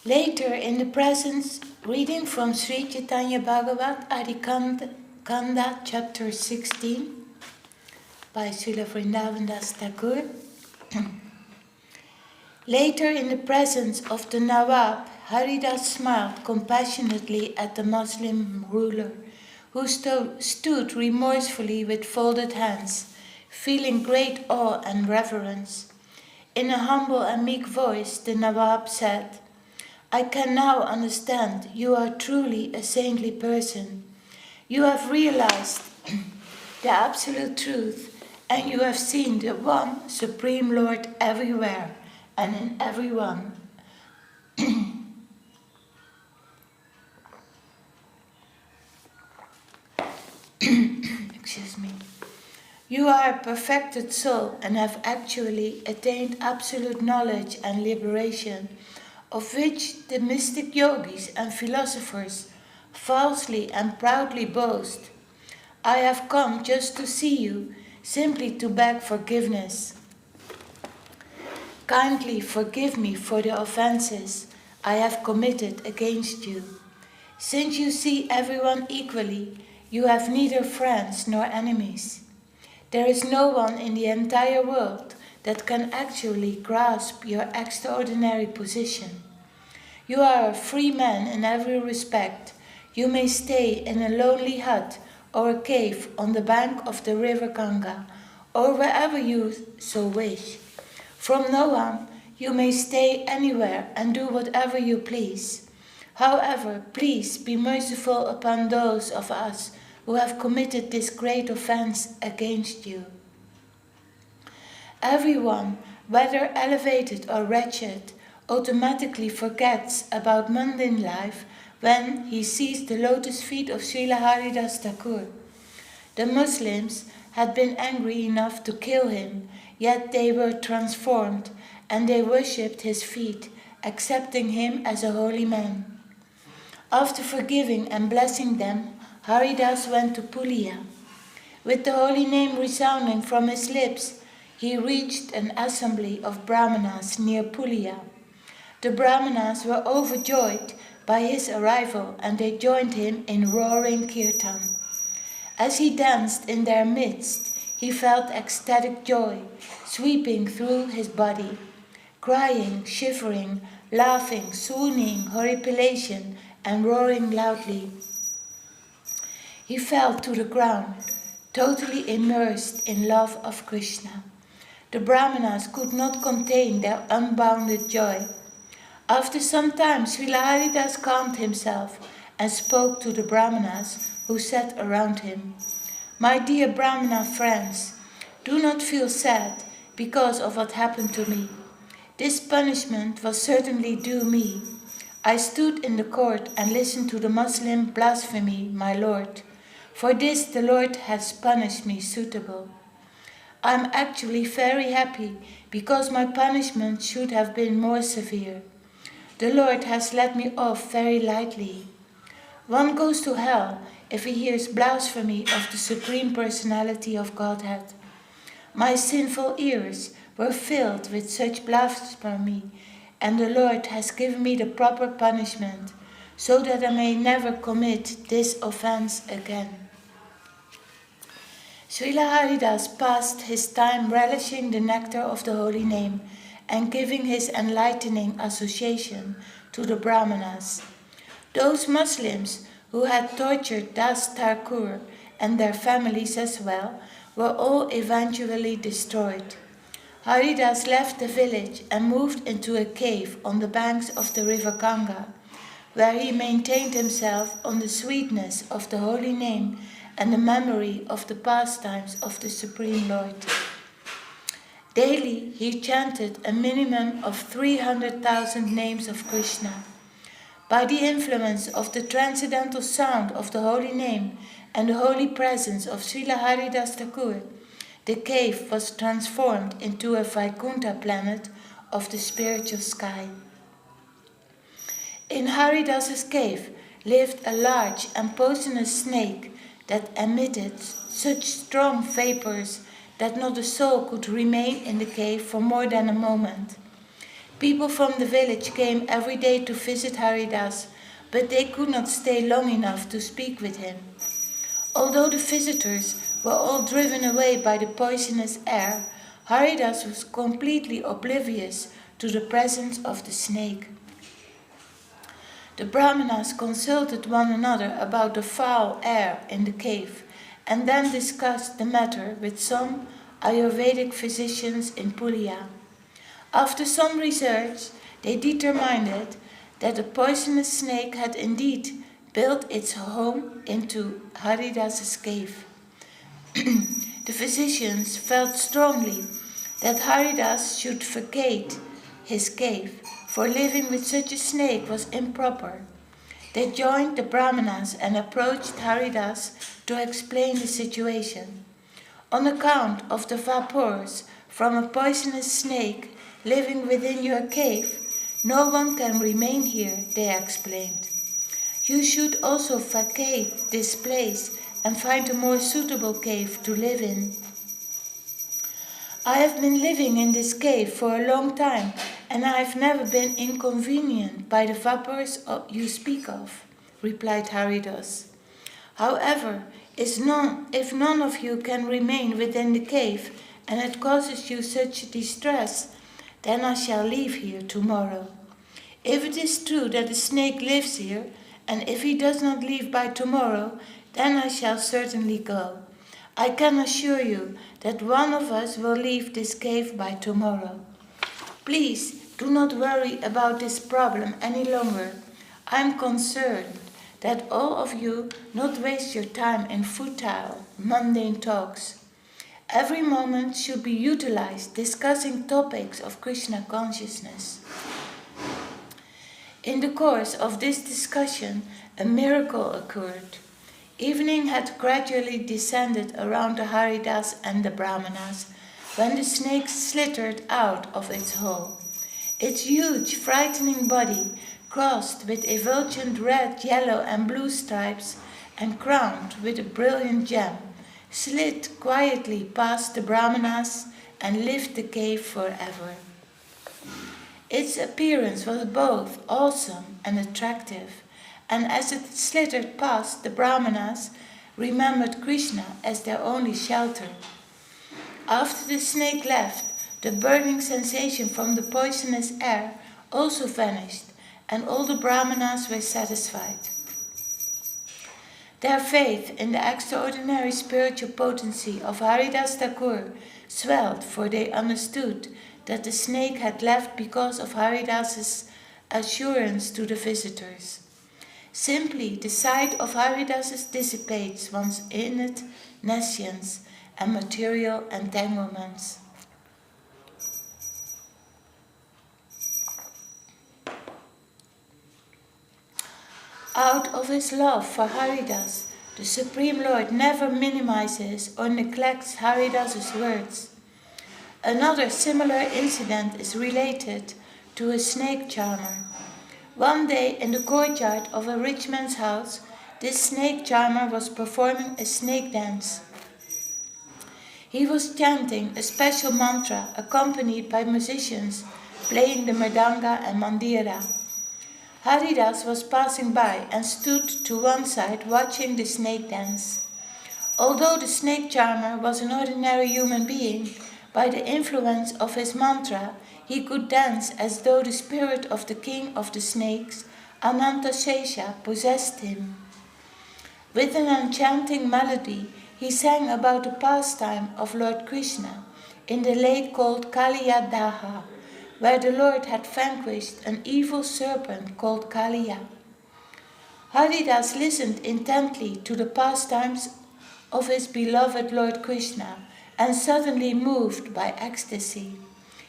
Later, in the presence, reading from Sri Chaitanya Bhagavat Adi Kanda, chapter 16, by Srila Vrindavan Das Thakur. Later, in the presence of the Nawab, Haridas smiled compassionately at the Muslim ruler, who stood remorsefully with folded hands, feeling great awe and reverence. In a humble and meek voice, the Nawab said, "I can now understand you are truly a saintly person. You have realized the absolute truth, and you have seen the one Supreme Lord everywhere and in everyone." Excuse me. You are a perfected soul and have actually attained absolute knowledge and liberation, of which the mystic yogis and philosophers falsely and proudly boast. I have come just to see you, simply to beg forgiveness. Kindly forgive me for the offenses I have committed against you. Since you see everyone equally, you have neither friends nor enemies. There is no one in the entire world that can actually grasp your extraordinary position. You are a free man in every respect. You may stay in a lonely hut or a cave on the bank of the river Ganga, or wherever you so wish. From now on, you may stay anywhere and do whatever you please. However, please be merciful upon those of us who have committed this great offense against you. Everyone, whether elevated or wretched, automatically forgets about mundane life when he sees the lotus feet of Srila Haridas Thakur. The Muslims had been angry enough to kill him, yet they were transformed and they worshipped his feet, accepting him as a holy man. After forgiving and blessing them, Haridas went to Pulia. With the holy name resounding from his lips, he reached an assembly of Brahmanas near Pulia. The Brahmanas were overjoyed by his arrival and they joined him in roaring kirtan. As he danced in their midst, he felt ecstatic joy sweeping through his body. Crying, shivering, laughing, swooning, horripilation, and roaring loudly, he fell to the ground, totally immersed in love of Krishna. The Brahmanas could not contain their unbounded joy. After some time, Srila Haridas calmed himself and spoke to the Brahmanas who sat around him. "My dear Brahmana friends, do not feel sad because of what happened to me. This punishment was certainly due me. I stood in the court and listened to the Muslim blasphemy, my lord. For this the Lord has punished me suitable. I am actually very happy because my punishment should have been more severe. The Lord has let me off very lightly. One goes to hell if he hears blasphemy of the Supreme Personality of Godhead. My sinful ears were filled with such blasphemy, and the Lord has given me the proper punishment, so that I may never commit this offense again." Srila Haridas passed his time relishing the nectar of the holy name and giving his enlightening association to the Brahmanas. Those Muslims who had tortured Das Thakur and their families as well were all eventually destroyed. Haridas left the village and moved into a cave on the banks of the river Ganga, where he maintained himself on the sweetness of the holy name and the memory of the pastimes of the Supreme Lord. Daily he chanted a minimum of 300,000 names of Krishna. By the influence of the transcendental sound of the holy name and the holy presence of Srila Haridas Thakur, the cave was transformed into a Vaikuntha planet of the spiritual sky. In Haridas's cave lived a large and poisonous snake that emitted such strong vapors that not a soul could remain in the cave for more than a moment. People from the village came every day to visit Haridas, but they could not stay long enough to speak with him. Although the visitors were all driven away by the poisonous air, Haridas was completely oblivious to the presence of the snake. The Brahmanas consulted one another about the foul air in the cave, and then discussed the matter with some Ayurvedic physicians in Pulia. After some research, they determined that the poisonous snake had indeed built its home into Haridas's cave. The physicians felt strongly that Haridas should vacate his cave, for living with such a snake was improper. They joined the Brahmanas and approached Haridas to explain the situation. On account of the vapors from a poisonous snake living within your cave, no one can remain here, they explained. You should also vacate this place and find a more suitable cave to live in. I have been living in this cave for a long time, and I have never been inconvenienced by the vapors you speak of, replied Haridas. However, if none of you can remain within the cave, and it causes you such distress, then I shall leave here tomorrow. If it is true that the snake lives here, and if he does not leave by tomorrow, then I shall certainly go. I can assure you that one of us will leave this cave by tomorrow. Please do not worry about this problem any longer. I am concerned that all of you not waste your time in futile, mundane talks. Every moment should be utilized discussing topics of Krishna consciousness. In the course of this discussion, a miracle occurred. Evening had gradually descended around the Haridas and the Brahmanas when the snake slithered out of its hole. Its huge, frightening body, crossed with effulgent red, yellow, and blue stripes and crowned with a brilliant gem, slid quietly past the Brahmanas and left the cave forever. Its appearance was both awesome and attractive, and as it slithered past, the Brahmanas remembered Krishna as their only shelter. After the snake left, the burning sensation from the poisonous air also vanished, and all the Brahmanas were satisfied. Their faith in the extraordinary spiritual potency of Haridas Thakur swelled, for they understood that the snake had left because of Haridas's assurance to the visitors. Simply the sight of Haridas's dissipates one's innate nescience and material entanglements. Out of his love for Haridas, the Supreme Lord never minimizes or neglects Haridas's words. Another similar incident is related to a snake charmer. One day in the courtyard of a rich man's house, this snake charmer was performing a snake dance. He was chanting a special mantra accompanied by musicians playing the mridanga and mandira. Haridas was passing by and stood to one side watching the snake dance. Although the snake charmer was an ordinary human being, by the influence of his mantra, he could dance as though the spirit of the king of the snakes, Anantasesha, possessed him. With an enchanting melody, he sang about the pastime of Lord Krishna in the lake called Kaliya Daha, where the Lord had vanquished an evil serpent called Kaliya. Haridas listened intently to the pastimes of his beloved Lord Krishna, and suddenly moved by ecstasy,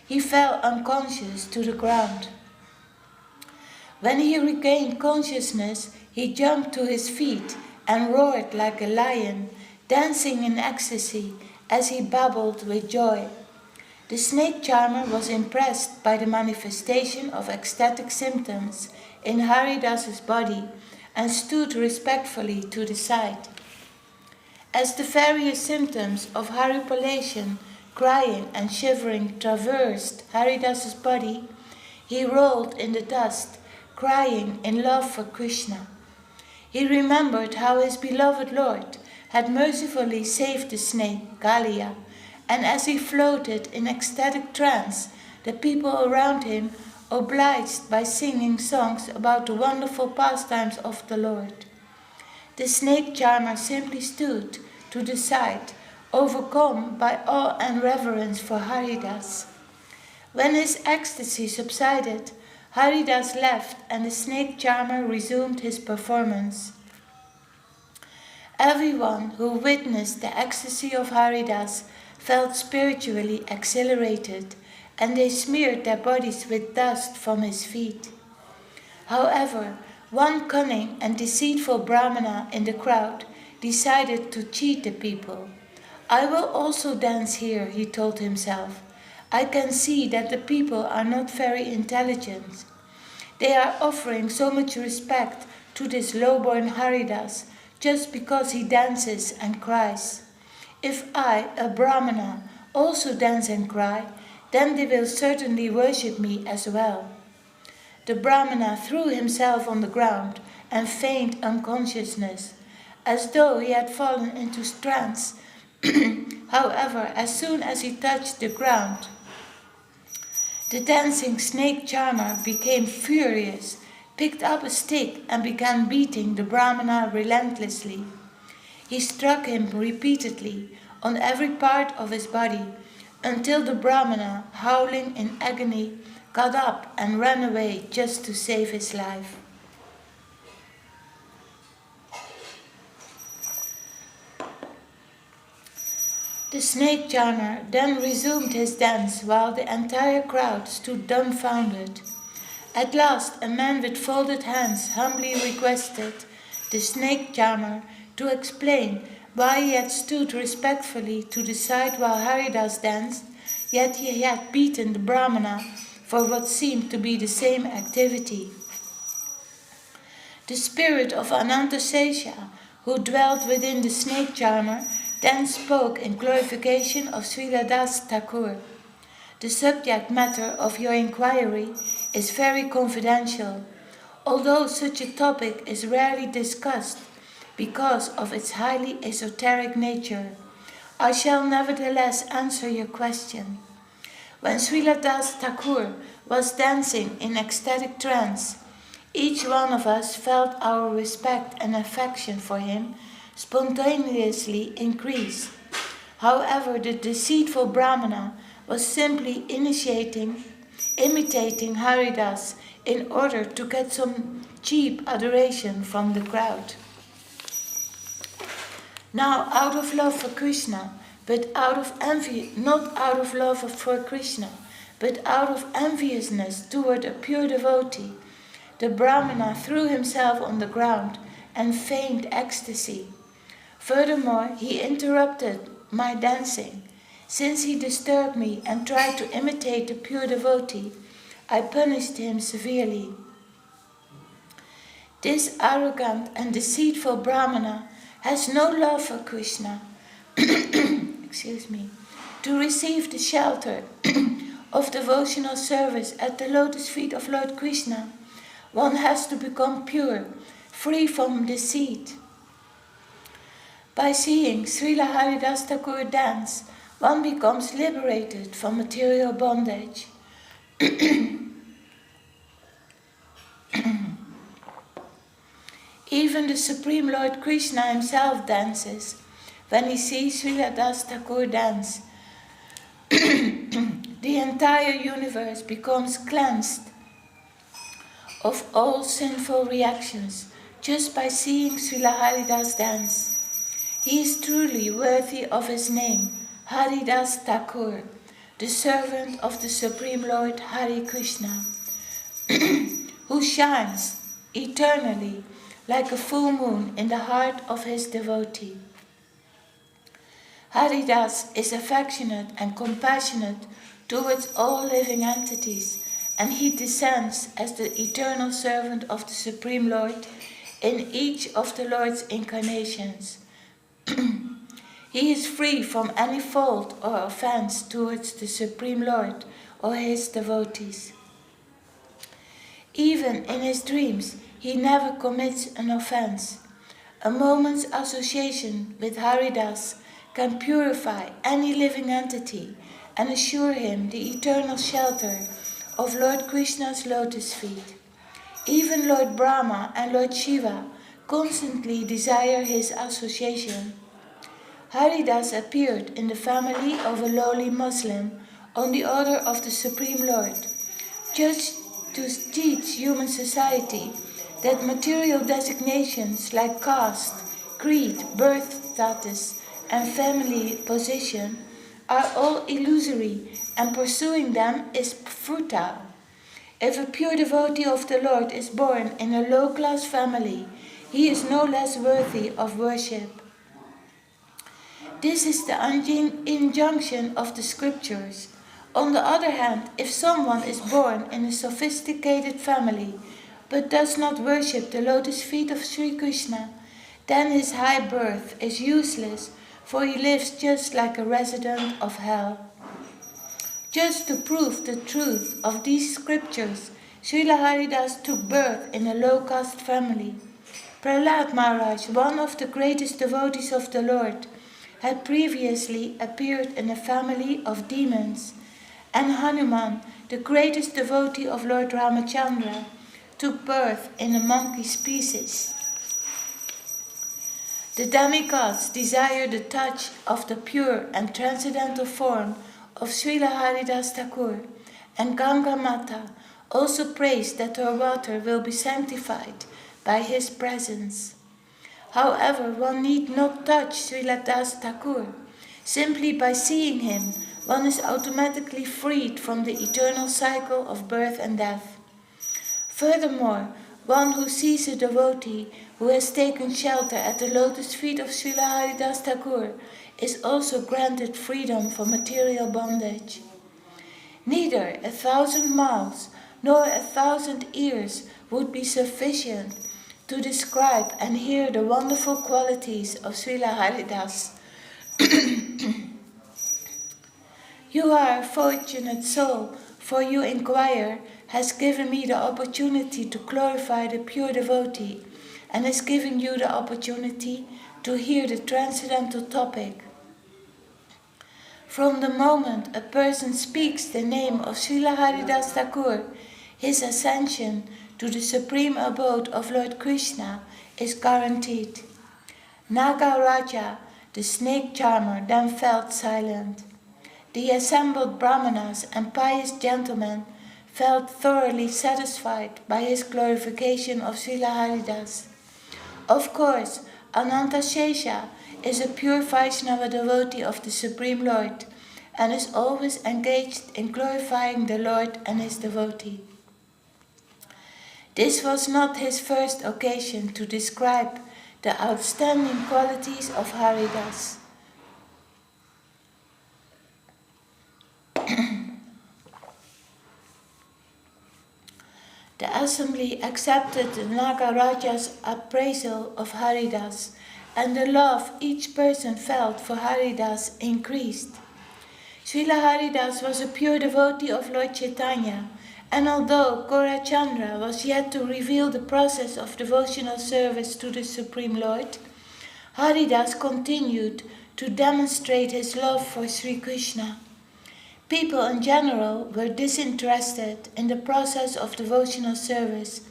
he fell unconscious to the ground. When he regained consciousness, he jumped to his feet and roared like a lion, dancing in ecstasy as he babbled with joy. The snake charmer was impressed by the manifestation of ecstatic symptoms in Haridas's body and stood respectfully to the side. As the various symptoms of haripalation, crying and shivering traversed Haridas's body, He rolled in the dust, crying in love for Krishna. He remembered how his beloved Lord had mercifully saved the snake, Galia, and as he floated in ecstatic trance, the people around him obliged by singing songs about the wonderful pastimes of the Lord. The snake charmer simply stood to the side, overcome by awe and reverence for Haridas. When his ecstasy subsided, Haridas left and the snake charmer resumed his performance. Everyone who witnessed the ecstasy of Haridas felt spiritually exhilarated, and they smeared their bodies with dust from his feet. However, one cunning and deceitful Brahmana in the crowd decided to cheat the people. I will also dance here, he told himself. I can see that the people are not very intelligent. They are offering so much respect to this lowborn Haridas just because he dances and cries. If I, a Brahmana, also dance and cry, then they will certainly worship me as well. The Brahmana threw himself on the ground and feigned unconsciousness, as though he had fallen into trance. However, as soon as he touched the ground, the dancing snake charmer became furious, picked up a stick and began beating the Brahmana relentlessly. He struck him repeatedly on every part of his body until the Brahmana, howling in agony, got up and ran away just to save his life. The snake charmer then resumed his dance while the entire crowd stood dumbfounded. At last, a man with folded hands humbly requested the snake charmer to explain why he had stood respectfully to the side while Haridas danced, yet he had beaten the Brahmana for what seemed to be the same activity. The spirit of Anantasesha, who dwelt within the snake charmer, then spoke in glorification of Srila Das Thakur. The subject matter of your inquiry is very confidential, although such a topic is rarely discussed because of its highly esoteric nature. I shall nevertheless answer your question. When Srila Das Thakur was dancing in ecstatic trance, each one of us felt our respect and affection for him spontaneously increase. However, the deceitful Brahmana was simply imitating Haridas in order to get some cheap adoration from the crowd. Now, out of love for Krishna, but out of envy, not out of love for Krishna, but out of enviousness toward a pure devotee, the Brahmana threw himself on the ground and feigned ecstasy. Furthermore, he interrupted my dancing. Since he disturbed me and tried to imitate the pure devotee, I punished him severely. This arrogant and deceitful Brahmana has no love for Krishna. To receive the shelter of devotional service at the lotus feet of Lord Krishna, one has to become pure, free from deceit. By seeing Srila Haridas Thakur dance, one becomes liberated from material bondage. Even the Supreme Lord Krishna himself dances. When he sees Srila Das Thakur dance, the entire universe becomes cleansed of all sinful reactions just by seeing Srila Haridas dance. He is truly worthy of his name, Haridas Thakur, the servant of the Supreme Lord Hari Krishna, who shines eternally like a full moon in the heart of his devotee. Haridas is affectionate and compassionate towards all living entities, and he descends as the eternal servant of the Supreme Lord in each of the Lord's incarnations. He is free from any fault or offense towards the Supreme Lord or his devotees. Even in his dreams, he never commits an offense. A moment's association with Haridas can purify any living entity and assure him the eternal shelter of Lord Krishna's lotus feet. Even Lord Brahma and Lord Shiva constantly desire his association. Haridas appeared in the family of a lowly Muslim on the order of the Supreme Lord, just to teach human society that material designations like caste, creed, birth status, and family position are all illusory, and pursuing them is futile. If a pure devotee of the Lord is born in a low-class family, he is no less worthy of worship. This is the injunction of the scriptures. On the other hand, if someone is born in a sophisticated family but does not worship the lotus feet of Sri Krishna, then his high birth is useless, for he lives just like a resident of hell. Just to prove the truth of these scriptures, Srila Haridas took birth in a low-caste family. Prahlad Maharaj, one of the greatest devotees of the Lord, had previously appeared in a family of demons, and Hanuman, the greatest devotee of Lord Ramachandra, took birth in a monkey species. The demigods desire the touch of the pure and transcendental form of Srila Haridas Thakur, and Ganga Mata also prays that her water will be sanctified by his presence. However, one need not touch Srila Das Thakur. Simply by seeing him, one is automatically freed from the eternal cycle of birth and death. Furthermore, one who sees a devotee who has taken shelter at the lotus feet of Srila Haridas Thakur is also granted freedom from material bondage. Neither 1,000 miles nor 1,000 years would be sufficient to describe and hear the wonderful qualities of Srila Haridas. You are a fortunate soul, for you inquire, has given me the opportunity to glorify the pure devotee, and has given you the opportunity to hear the transcendental topic. From the moment a person speaks the name of Srila Haridas Thakur, his ascension to the supreme abode of Lord Krishna is guaranteed. Nagaraja, the snake charmer, then felt silent. The assembled brahmanas and pious gentlemen felt thoroughly satisfied by his glorification of Srila Haridas. Of course, Anantashesha is a pure Vaishnava devotee of the Supreme Lord and is always engaged in glorifying the Lord and his devotee. This was not his first occasion to describe the outstanding qualities of Haridas. The assembly accepted the Nagaraja's appraisal of Haridas, and the love each person felt for Haridas increased. Srila Haridas was a pure devotee of Lord Chaitanya, and although Gaurachandra was yet to reveal the process of devotional service to the Supreme Lord, Haridas continued to demonstrate his love for Sri Krishna. People in general were disinterested in the process of devotional service,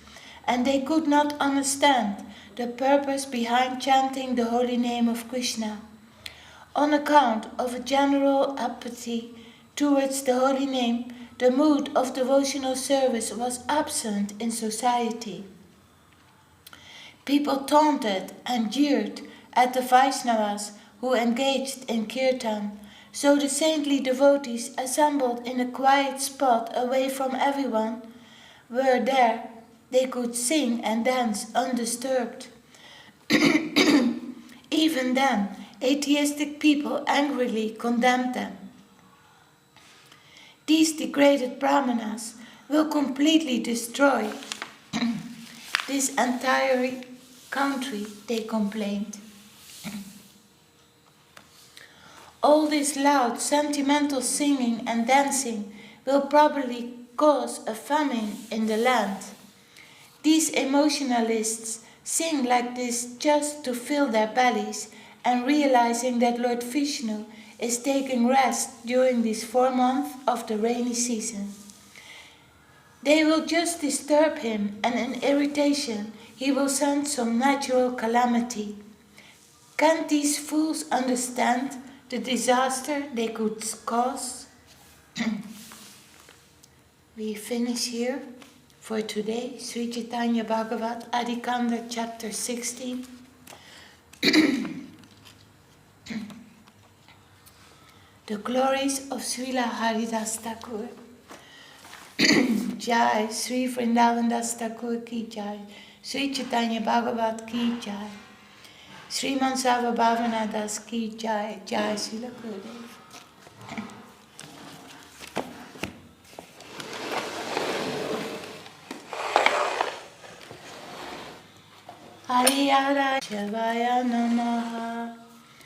and they could not understand the purpose behind chanting the holy name of Krishna. On account of a general apathy towards the holy name, the mood of devotional service was absent in society. People taunted and jeered at the Vaishnavas who engaged in kirtan, so the saintly devotees assembled in a quiet spot away from everyone were there. They could sing and dance undisturbed. Even then, atheistic people angrily condemned them. These degraded brahmanas will completely destroy this entire country, they complained. All this loud, sentimental singing and dancing will probably cause a famine in the land. These emotionalists sing like this just to fill their bellies and realizing that Lord Vishnu is taking rest during these 4 months of the rainy season. They will just disturb him, and in irritation he will send some natural calamity. Can't these fools understand the disaster they could cause? We finish here for today. Sri Chaitanya Bhagavat Adikanda chapter 16. The glories of Srila Haridas Thakur. Jai, Sri Vrindavan Das Thakur ki jai, Sri Chaitanya Bhagavat ki jai, Sri Mansava Bhavana Das ki jai, Jai Srila Gurudev. Hari Ara Shavaya Namaha.